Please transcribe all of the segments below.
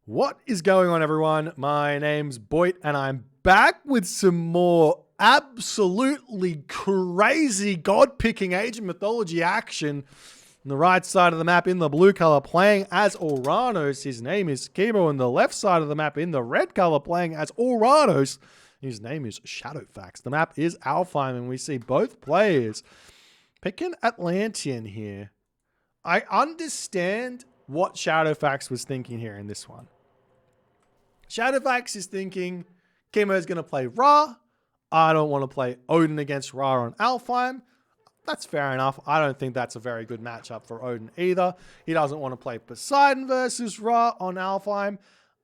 What is going on, everyone? My name's Boit, and I'm back with some more absolutely crazy god-picking Age of Mythology action. On the right side of the map in the blue color, playing as Oranos. His name is Kimo. On the left side of the map in the red color, playing as Oranos. His name is Shadowfaxx. The map is Alfheim, and we see both players picking Atlantean here. I understand what Shadowfaxx was thinking here in this one. Shadowfaxx is thinking Kimo's going to play Ra. I don't want to play Odin against Ra on Alfheim. That's fair enough. I don't think that's a very good matchup for Odin either. He doesn't want to play Poseidon versus Ra on Alfheim.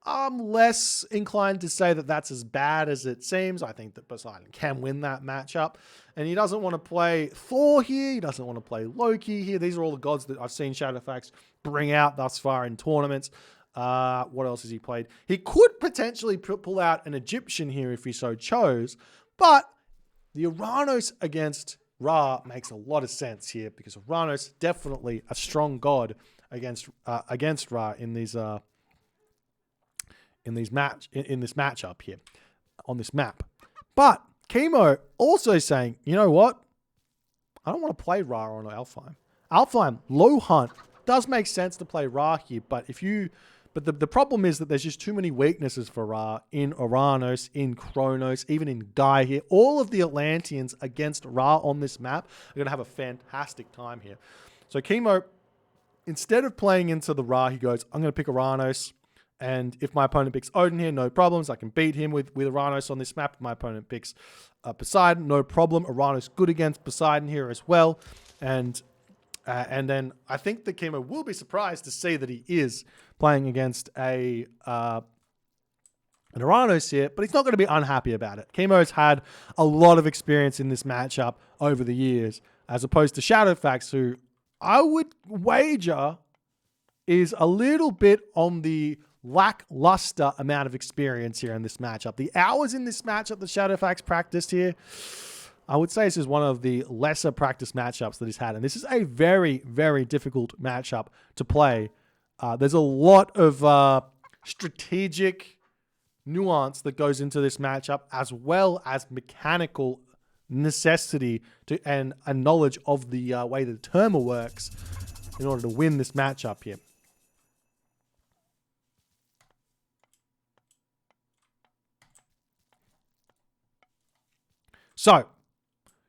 I'm less inclined to say that that's as bad as it seems. I think that Poseidon can win that matchup. And he doesn't want to play Thor here. He doesn't want to play Loki here. These are all the gods that I've seen Shadowfaxx bring out thus far in tournaments. What else has he played? He could potentially pull out an Egyptian here if he so chose. But the Oranos against Ra makes a lot of sense here because Oranos definitely a strong god against Ra in this matchup here on this map. But Kimo also saying, you know what? I don't want to play Ra on Alfheim. Alfheim, low hunt, does make sense to play Ra here, but the problem is that there's just too many weaknesses for Ra in Oranos, in Kronos, even in Guy here. All of the Atlanteans against Ra on this map are going to have a fantastic time here. So Kimo, instead of playing into the Ra, he goes, I'm going to pick Oranos. And if my opponent picks Odin here, no problems. I can beat him with Oranos on this map. If my opponent picks Poseidon, no problem. Oranos good against Poseidon here as well. And then I think that Kimo will be surprised to see that he is playing against an Oranos here, but he's not going to be unhappy about it. Kimo's had a lot of experience in this matchup over the years, as opposed to Shadowfaxx, who I would wager is a little bit on the lackluster amount of experience here in this matchup. The hours in this matchup that Shadowfaxx practiced here, I would say this is one of the lesser practice matchups that he's had. And this is a very, very difficult matchup to play. There's a lot of strategic nuance that goes into this matchup, as well as mechanical necessity and a knowledge of the way the Terma works in order to win this matchup here. So,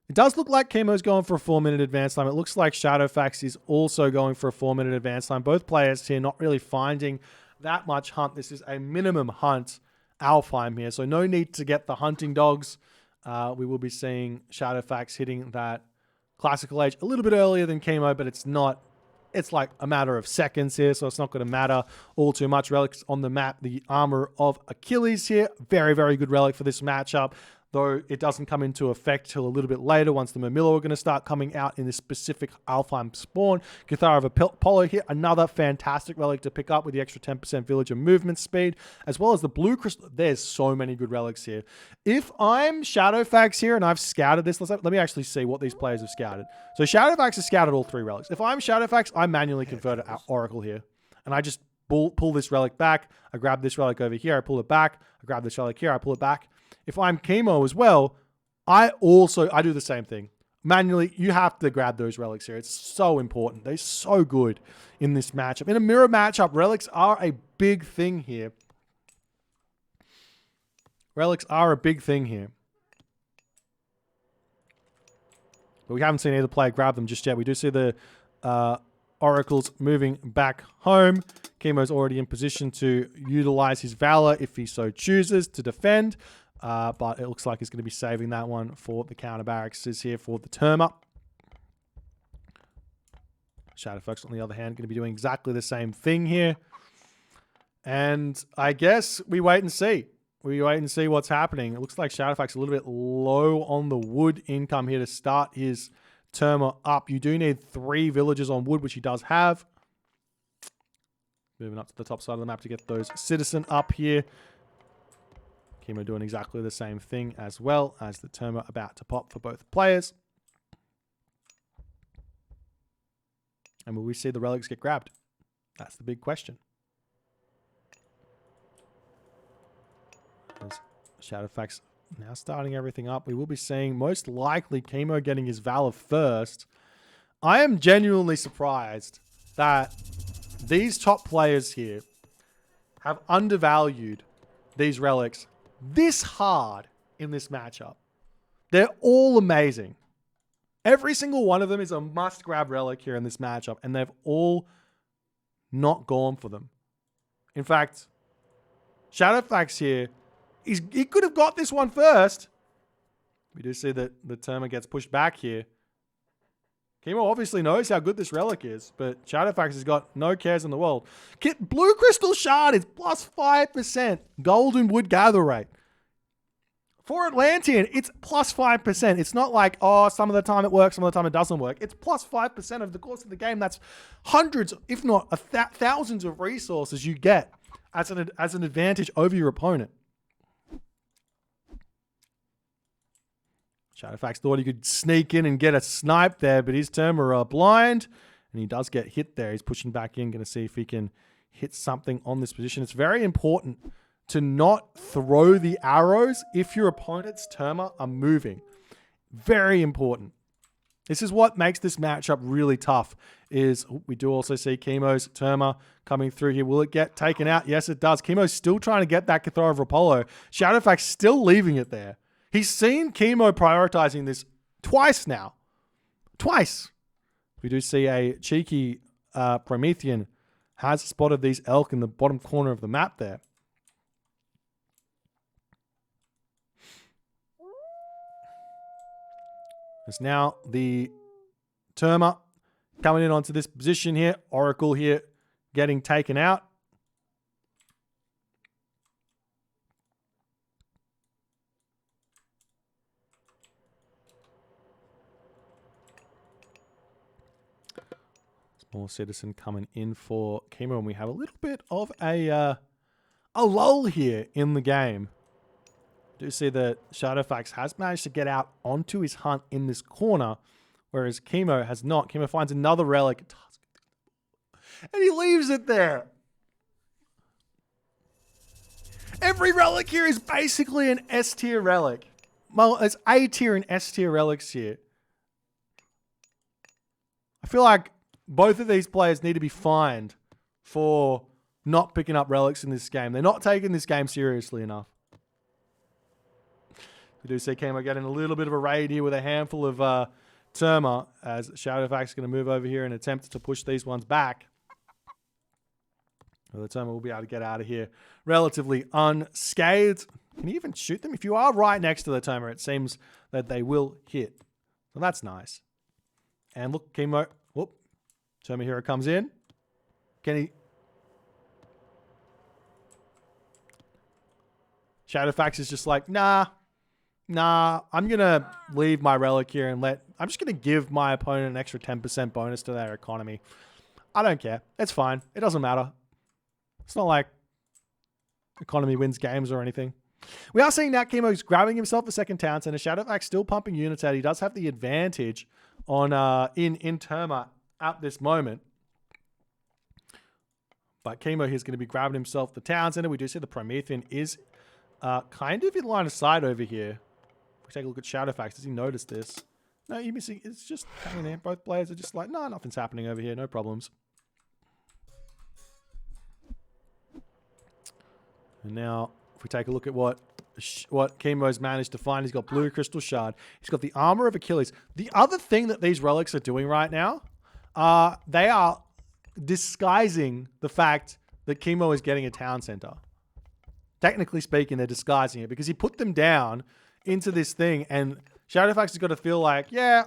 it does look like Kimo's going for a 4-minute advance time. It looks like Shadowfaxx is also going for a 4-minute advance time. Both players here not really finding that much hunt. This is a minimum hunt Alfheim here, so no need to get the hunting dogs. We will be seeing Shadowfaxx hitting that classical age a little bit earlier than Kimo, but it's not. It's like a matter of seconds here, so it's not going to matter all too much. Relics on the map, the Armor of Achilles here. Very, very good relic for this matchup, though it doesn't come into effect till a little bit later once the Murmillo are going to start coming out in this specific Alfheim spawn. Cathar of Apollo here, another fantastic relic to pick up with the extra 10% villager movement speed, as well as the blue crystal. There's so many good relics here. If I'm Shadowfaxx here and I've scouted this, let me actually see what these players have scouted. So Shadowfaxx has scouted all 3 relics. If I'm Shadowfaxx, I manually convert an Oracle here, and I just pull this relic back. I grab this relic over here, I pull it back. I grab this relic here, I pull it back. If I'm Kimo as well, I do the same thing. Manually, you have to grab those relics here. It's so important. They're so good in this matchup. In a mirror matchup, relics are a big thing here. Relics are a big thing here. But we haven't seen either player grab them just yet. We do see the Oracles moving back home. Kimo's already in position to utilize his Valor if he so chooses to defend. But it looks like he's going to be saving that one for the counter barracks here for the Terma. Shadowfaxx, on the other hand, going to be doing exactly the same thing here. And I guess we wait and see. We wait and see what's happening. It looks like Shadowfaxx a little bit low on the wood income here to start his Terma up. You do need 3 villagers on wood, which he does have. Moving up to the top side of the map to get those citizen up here. Kimo doing exactly the same thing as well as the Terma about to pop for both players. And will we see the relics get grabbed? That's the big question. Shadowfaxx now starting everything up. We will be seeing most likely Kimo getting his Valor first. I am genuinely surprised that these top players here have undervalued these relics this hard in this matchup. They're all amazing. Every single one of them is a must-grab relic here in this matchup, and they've all not gone for them. In fact, Shadowfaxx here, he could have got this one first. We do see that the Terma gets pushed back here. Kimo obviously knows how good this relic is, but Shadowfaxx has got no cares in the world. Blue Crystal Shard is plus 5% Golden Wood Gather Rate. For Atlantean, it's plus 5%. It's not like, oh, some of the time it works, some of the time it doesn't work. It's plus 5% over the course of the game. That's hundreds, if not thousands of resources you get as an advantage over your opponent. Shadowfaxx thought he could sneak in and get a snipe there, but his Terma are blind, and he does get hit there. He's pushing back in, going to see if he can hit something on this position. It's very important to not throw the arrows if your opponent's Terma are moving. Very important. This is what makes this matchup really tough, is we do also see Kimo's Terma coming through here. Will it get taken out? Yes, it does. Kimo's still trying to get that Cathar of Apollo. Shadowfaxx still leaving it there. He's seen Kimo prioritizing this twice now. Twice. We do see a cheeky Promethean has spotted these elk in the bottom corner of the map there. It's now the Terma coming in onto this position here. Oracle here getting taken out. Small Citizen coming in for Kimo, and we have a little bit of a lull here in the game. Do see that Shadowfaxx has managed to get out onto his hunt in this corner, whereas Kimo has not. Kimo finds another relic, and he leaves it there. Every relic here is basically an S tier relic. Well, it's A tier and S tier relics here. I feel like both of these players need to be fined for not picking up relics in this game. They're not taking this game seriously enough. We do see Kimo getting a little bit of a raid here with a handful of Terma, as Shadowfaxx is going to move over here and attempt to push these ones back. Well, the Terma will be able to get out of here relatively unscathed. Can you even shoot them? If you are right next to the Terma, it seems that they will hit. So that's nice. And look, Kimo, whoop, Terma hero comes in. Can he? Shadowfaxx is just like, nah, I'm going to leave my relic here and I'm just going to give my opponent an extra 10% bonus to their economy. I don't care. It's fine. It doesn't matter. It's not like economy wins games or anything. We are seeing now Kimo's grabbing himself a second town center. Shadowfaxx still pumping units out. He does have the advantage on in Terma at this moment. But Kimo here's going to be grabbing himself the town center. We do see the Promethean is kind of in line of sight over here. If we take a look at Shadowfaxx, does he notice this? No, you're missing. It's just hanging there. Both players are just like, no, nothing's happening over here. No problems. And now, if we take a look at what Kimo's managed to find, he's got Blue Crystal Shard. He's got the Armor of Achilles. The other thing that these relics are doing right now, they are disguising the fact that Kimo is getting a town center. Technically speaking, they're disguising it because he put them down into this thing, and Shadowfaxx has got to feel like, yeah,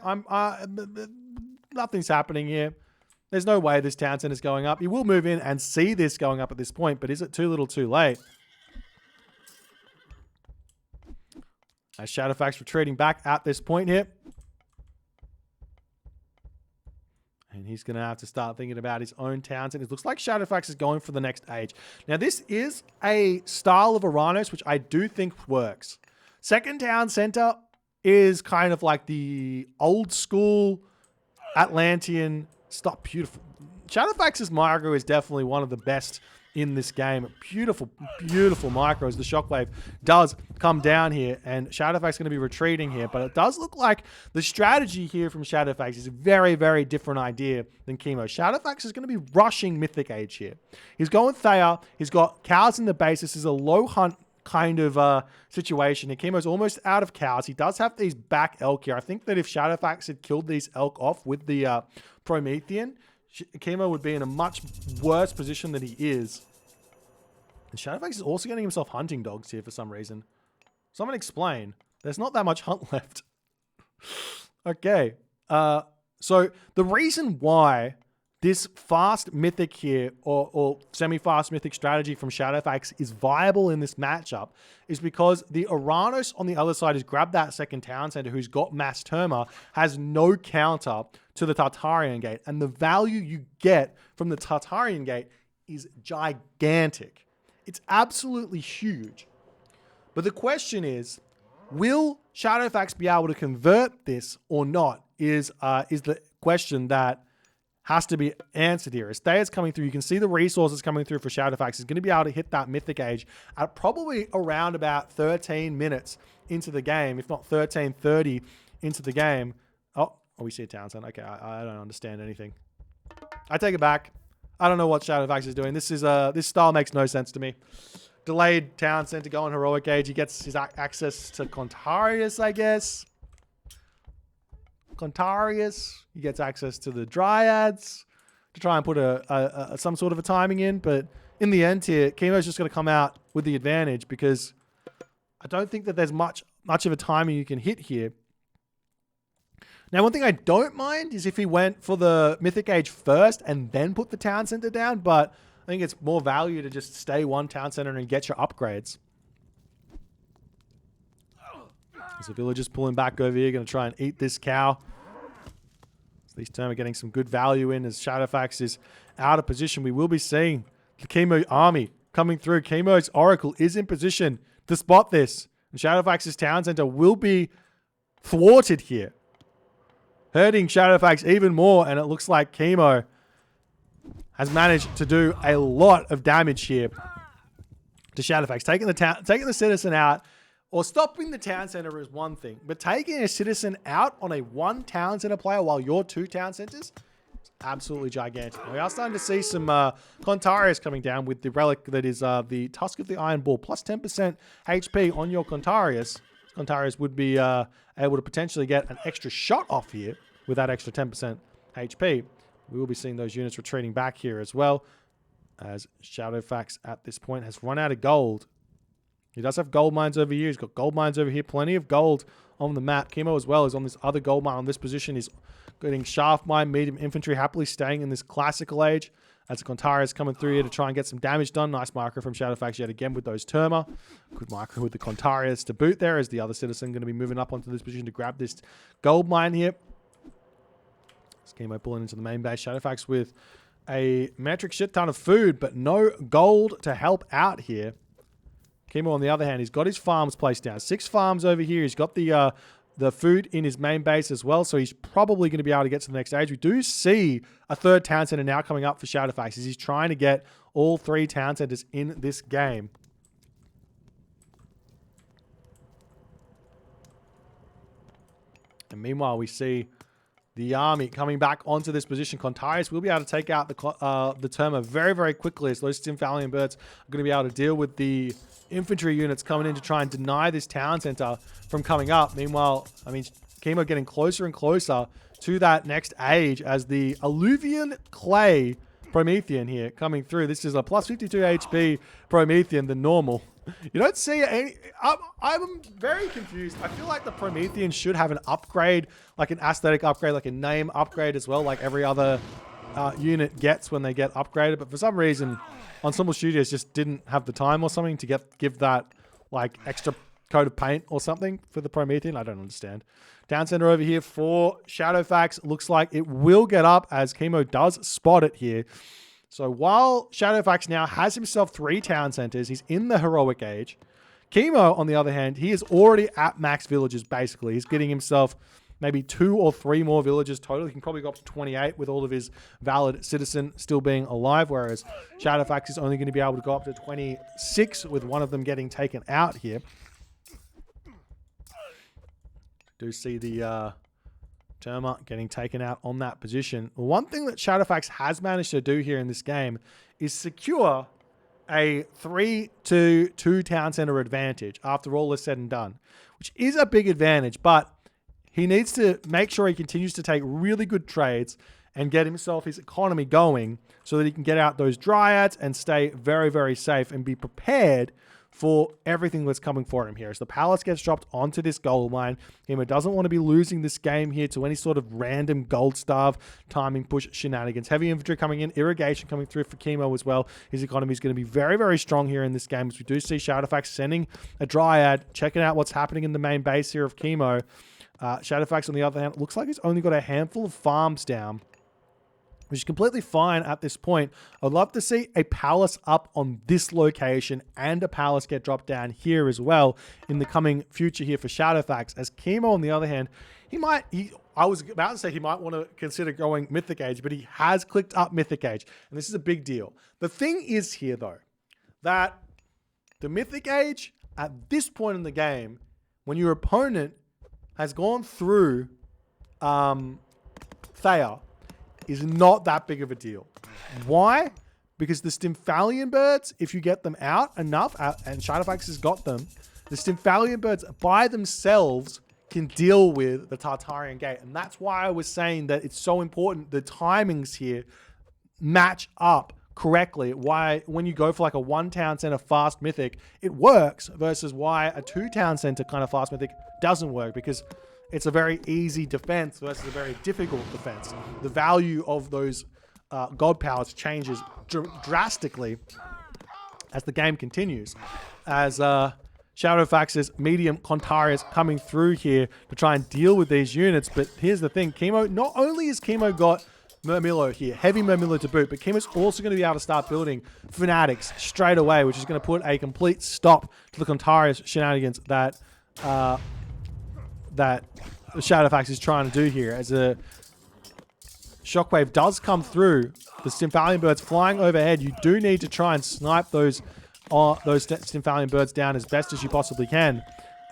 nothing's happening here. There's no way this town center is going up. He will move in and see this going up at this point, but is it too little too late? As Shadowfaxx retreating back at this point here. And he's going to have to start thinking about his own towns. And it looks like Shadowfaxx is going for the next age. Now, this is a style of Oranos, which I do think works. Second town center is kind of like the old school Atlantean stuff. Beautiful. Shadowfaxx's Margo is definitely one of the best in this game. Beautiful, beautiful micro as the shockwave does come down here, and Shadowfaxx is going to be retreating here, but it does look like the strategy here from Shadowfaxx is a very, very different idea than Kimo. Shadowfaxx is going to be rushing Mythic Age here. He's going Thea. He's got cows in the base. This is a low hunt kind of situation. And Kimo's almost out of cows. He does have these back elk here. I think that if Shadowfaxx had killed these elk off with the Promethean, Kimo would be in a much worse position than he is. And Shadowfaxx is also getting himself hunting dogs here for some reason. Someone explain. There's not that much hunt left. Okay. So the reason why this fast mythic here, or semi-fast mythic strategy from Shadowfaxx is viable in this matchup is because the Oranos on the other side has grabbed that second town center who's got mass Terma, has no counter to the Tartarian Gate. And the value you get from the Tartarian Gate is gigantic. It's absolutely huge. But the question is, will Shadowfaxx be able to convert this or not is the question that has to be answered here. As Thea's coming through, you can see the resources coming through for Shadowfaxx. He's going to be able to hit that Mythic Age at probably around about 13 minutes into the game, if not 13:30 into the game. Oh, we see a town center. Okay, I don't understand anything. I take it back. I don't know what Shadowfaxx is doing. This style makes no sense to me. Delayed town center going heroic age. He gets his access to Contarius, I guess. Contarius. He gets access to the Dryads to try and put some sort of a timing in. But in the end here, Kimo's just going to come out with the advantage because I don't think that there's much of a timing you can hit here. Now, one thing I don't mind is if he went for the Mythic Age first and then put the town center down. But I think it's more value to just stay one town center and get your upgrades. As the villagers pulling back over here, going to try and eat this cow. So these Terma getting some good value in as Shadowfaxx is out of position. We will be seeing the Kimo army coming through. Kimo's Oracle is in position to spot this. And Shadowfaxx's town center will be thwarted here, hurting Shadowfaxx even more. And it looks like Kimo has managed to do a lot of damage here to Shadowfaxx. Taking the citizen out, or stopping the town center is one thing, but taking a citizen out on a one town center player while you're two town centers is absolutely gigantic. We are starting to see some Contarius coming down with the relic that is the Tusk of the Iron Bull, plus 10% HP on your Contarius. Contarius would be able to potentially get an extra shot off here with that extra 10% HP. We will be seeing those units retreating back here as well, as Shadowfaxx at this point has run out of gold. He does have gold mines over here. He's got gold mines over here. Plenty of gold on the map. Kimo as well is on this other gold mine on this position. He's getting shaft mine, medium infantry, happily staying in this classical age. As the Contarius coming through here to try and get some damage done. Nice micro from Shadowfaxx yet again with those Terma. Good micro with the Contarius to boot there, as the other citizen going to be moving up onto this position to grab this gold mine here. Kimo pulling into the main base. Shadowfaxx with a metric shit ton of food, but no gold to help out here. Kimo, on the other hand, he's got his farms placed down. 6 farms over here. He's got the food in his main base as well, so he's probably going to be able to get to the next stage. We do see a third town center now coming up for Shadowfaxx, as he's trying to get all 3 town centers in this game. And meanwhile, we see the army coming back onto this position. Contarius will be able to take out the Terma very, very quickly, as those Stymphalian birds are going to be able to deal with the infantry units coming in to try and deny this town center from coming up. Meanwhile, I mean, Kimo getting closer and closer to that next age as the Alluvian Clay Promethean here coming through. This is a plus 52 HP Promethean than normal. You don't see any... I'm very confused. I feel like the Promethean should have an upgrade, like an aesthetic upgrade, like a name upgrade as well, like every other unit gets when they get upgraded. But for some reason, Ensemble Studios just didn't have the time or something to give that like extra coat of paint or something for the Promethean. I don't understand. Town center over here for Shadowfaxx. Looks like it will get up as Kimo does spot it here. So while Shadowfaxx now has himself 3 town centers, he's in the heroic age. Kimo, on the other hand, he is already at max villages, basically. He's getting himself maybe 2 or 3 more villagers total. He can probably go up to 28 with all of his valid citizen still being alive, whereas Shadowfaxx is only going to be able to go up to 26 with one of them getting taken out here. Do see the Terma getting taken out on that position. One thing that Shadowfaxx has managed to do here in this game is secure a 3-2 town center advantage after all is said and done, which is a big advantage, but he needs to make sure he continues to take really good trades and get himself his economy going so that he can get out those dryads and stay very, very safe and be prepared for everything that's coming for him here. As the palace gets dropped onto this gold line, Kimo doesn't want to be losing this game here to any sort of random gold starve timing push shenanigans. Heavy infantry coming in, irrigation coming through for Kimo as well. His economy is going to be very, very strong here in this game, as we do see Shadowfaxx sending a dryad, checking out what's happening in the main base here of Kimo. Shadowfaxx, on the other hand, looks like he's only got a handful of farms down, which is completely fine at this point. I'd love to see a palace up on this location and a palace get dropped down here as well in the coming future here for Shadowfaxx. As Kimo, on the other hand, I was about to say he might want to consider going Mythic Age, but he has clicked up Mythic Age, and this is a big deal. The thing is here, though, that the Mythic Age, at this point in the game, when your opponent has gone through Thea, is not that big of a deal. Why? Because the Stymphalian birds, if you get them out enough, and Shadowfaxx has got them, the Stymphalian birds by themselves can deal with the Tartarian Gate. And that's why I was saying that it's so important the timings here match up correctly. Why, when you go for like a 1 town center fast mythic, it works, versus why a 2 town center kind of fast mythic doesn't work, because it's a very easy defense versus a very difficult defense. The value of those god powers changes drastically as the game continues. As Shadowfaxx's medium Contarius coming through here to try and deal with these units. But here's the thing, Kimo, not only has Kimo got Murmillo here, heavy Murmillo to boot, but Kimo's also going to be able to start building Fanatics straight away, which is going to put a complete stop to the Contarius shenanigans that Shadowfaxx is trying to do here. As a shockwave does come through, the Stymphalian birds flying overhead, you do need to try and snipe those Stymphalian birds down as best as you possibly can.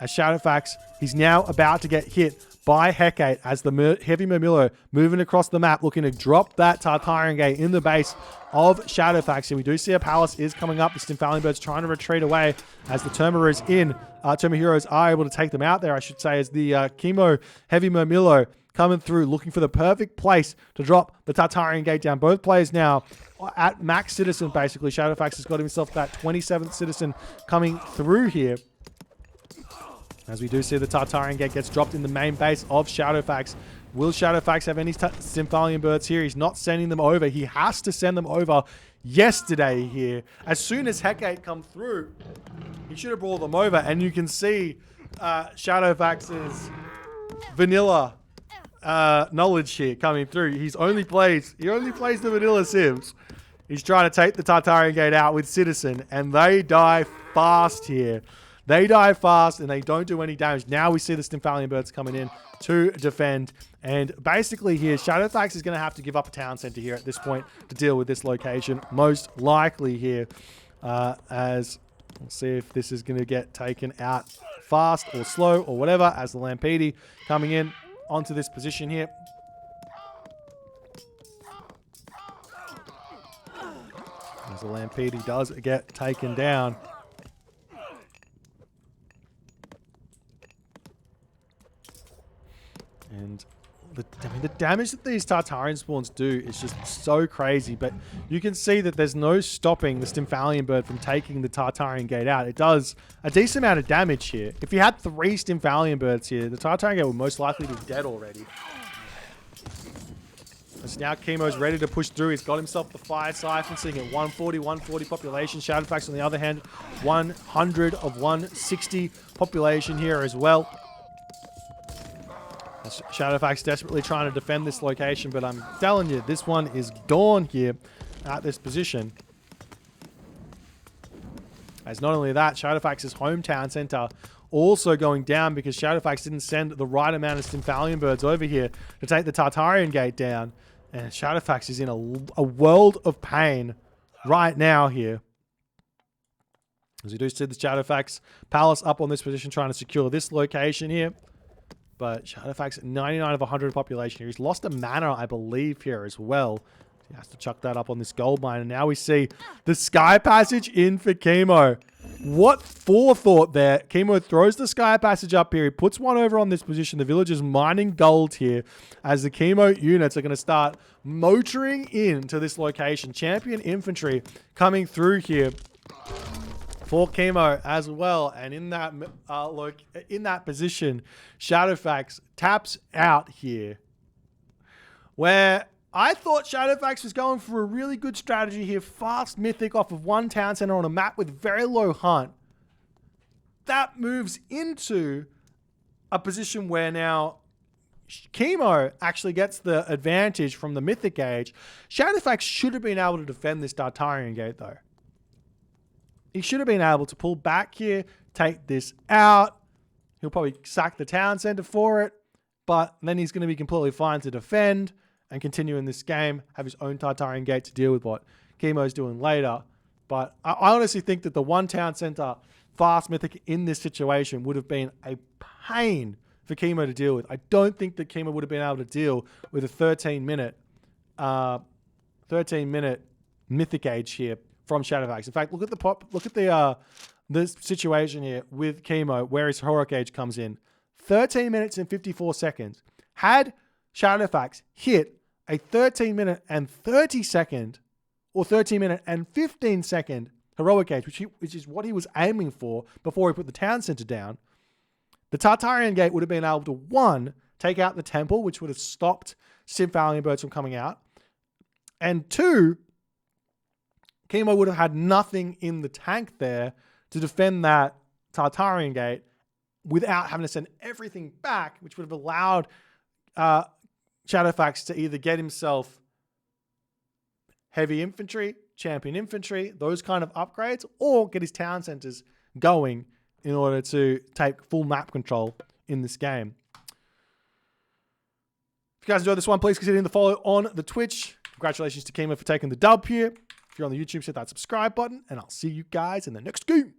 As Shadowfaxx, he's now about to get hit by Hecate as the heavy Murmillo moving across the map, looking to drop that Tartarian Gate in the base of Shadowfaxx. And we do see a palace is coming up. The Stymphalian birds trying to retreat away as the Terma is in. Terma heroes are able to take them out there, I should say, as the Kimo heavy Murmillo coming through, looking for the perfect place to drop the Tartarian Gate down. Both players now at max citizen, basically. Shadowfaxx has got himself that 27th citizen coming through here. As we do see the Tartarian Gate gets dropped in the main base of Shadowfaxx. Will Shadowfaxx have any Stymphalian birds here? He's not sending them over. He has to send them over yesterday here. As soon as Hecate come through, he should have brought them over. And you can see Shadowfaxx's vanilla knowledge here coming through. He only plays the vanilla Sims. He's trying to take the Tartarian Gate out with Citizen, and they die fast here. They die fast and they don't do any damage. Now we see the Stymphalian birds coming in to defend. And basically here, Shadowfaxx is going to have to give up a town center here at this point to deal with this location. Most likely here, as we'll see if this is going to get taken out fast or slow or whatever, as the Lampede coming in onto this position here. As the Lampede does get taken down. And the damage that these Tartarian spawns do is just so crazy. But you can see that there's no stopping the Stymphalian bird from taking the Tartarian Gate out. It does a decent amount of damage here. If you had 3 Stymphalian birds here, the Tartarian Gate would most likely be dead already. So now Kimo's ready to push through. He's got himself the Fire Siphon, sitting at 140 population. Shadowfaxx, on the other hand, 100 of 160 population here as well. Shadowfaxx desperately trying to defend this location, but I'm telling you, this one is gone here at this position. As not only that, Shadowfaxx's hometown center also going down because Shadowfaxx didn't send the right amount of Stymphalian birds over here to take the Tartarian gate down. And Shadowfaxx is in a world of pain right now here. As we do see the Shadowfaxx Palace up on this position trying to secure this location here. But Shadowfaxx, 99 of 100 population here. He's lost a mana, I believe, here as well. He has to chuck that up on this gold mine. And now we see the Sky Passage in for Kimo. What forethought there. Kimo throws the Sky Passage up here. He puts one over on this position. The villagers mining gold here as the Kimo units are going to start motoring into this location. Champion infantry coming through here for Kimo as well. And in that in that position, Shadowfaxx taps out here. Where I thought Shadowfaxx was going for a really good strategy here. Fast Mythic off of one town center on a map with very low hunt. That moves into a position where now Kimo actually gets the advantage from the Mythic Age. Shadowfaxx should have been able to defend this Tartarian gate though. He should have been able to pull back here, take this out. He'll probably sack the town center for it, but then he's going to be completely fine to defend and continue in this game, have his own Tartarian gate to deal with what Kimo's doing later. But I honestly think that the one town center fast Mythic in this situation would have been a pain for Kimo to deal with. I don't think that Kimo would have been able to deal with a 13-minute Mythic Age here from Shadowfaxx. In fact, look at the situation here with Kimo where his Heroic Age comes in. 13 minutes and 54 seconds. Had Shadowfaxx hit a 13-minute and 30-second or 13-minute and 15-second Heroic Age, which is what he was aiming for before he put the town center down, the Tartarian gate would have been able to, one, take out the temple, which would have stopped Stymphalian birds from coming out, and two, Kimo would have had nothing in the tank there to defend that Tartarian gate without having to send everything back, which would have allowed Shadowfaxx to either get himself heavy infantry, champion infantry, those kind of upgrades, or get his town centers going in order to take full map control in this game. If you guys enjoyed this one, please consider hitting the follow on the Twitch. Congratulations to Kimo for taking the dub here. If you're on the YouTube, hit that subscribe button, and I'll see you guys in the next game.